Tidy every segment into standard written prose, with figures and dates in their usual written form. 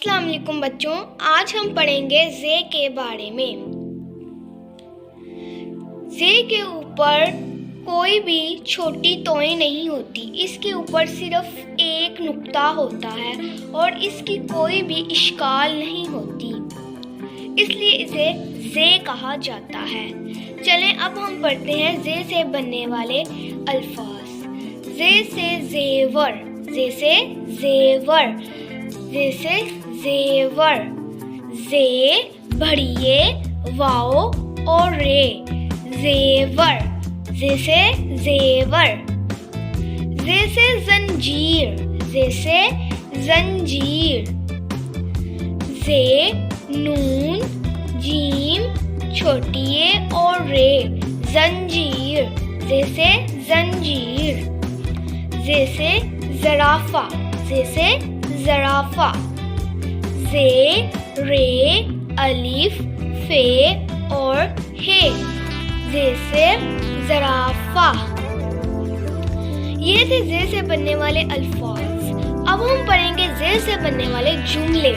अस्सलाम वालेकुम बच्चों, आज हम पढ़ेंगे ज़े के बारे में। ज़े के ऊपर कोई भी छोटी तोय नहीं होती, इसके ऊपर सिर्फ एक नुक्ता होता है और इसकी कोई भी इश्काल नहीं होती, इसलिए इसे ज़े कहा जाता है। चलें अब हम पढ़ते हैं ज़े से बनने वाले अल्फाज। ज़े से ज़ेवर, ज़े से ज़ेवर, ज़े से ज़ेवर, ज़े बढ़िए वाओ और रे, ज़ेवर, ज़े से ज़ेवर। ज़े से ज़ंजीर, ज़े से ज़ंजीर, ज़े नून जीम छोटी ए और रे, ज़ंजीर, ज़े से ज़ंजीर। ज़े से ज़राफ़ा, ज़े से ज़राफ़ा, ज़े रे अलिफ फे और हे, ज़े से ज़राफ़ा। ये थे ज़े से बनने वाले अल्फाज। अब हम पढ़ेंगे ज़े से बनने वाले जुमले।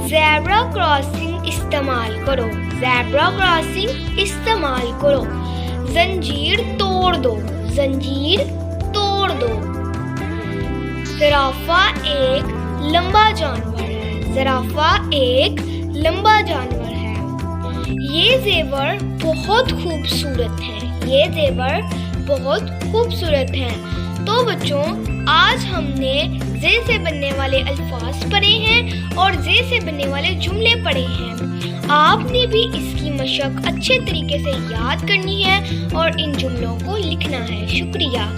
ज़ेब्रा क्रॉसिंग इस्तेमाल करो, ज़ेब्रा क्रॉसिंग इस्तेमाल करो। ज़ंजीर तोड़ दो, ज़ंजीर तोड़ दो। ज़राफ़ा एक लंबा जानवर है, ज़राफ़ा एक लंबा जानवर है। ये ज़ेवर बहुत खूबसूरत हैं, ये ज़ेवर बहुत खूबसूरत हैं। तो बच्चों, आज हमने ज़े से बनने वाले अल्फाज पढ़े हैं और ज़े से बनने वाले जुमले पढ़े हैं। आपने भी इसकी मशक अच्छे तरीके से याद करनी है और इन जुमलों को लिखना है। शुक्रिया।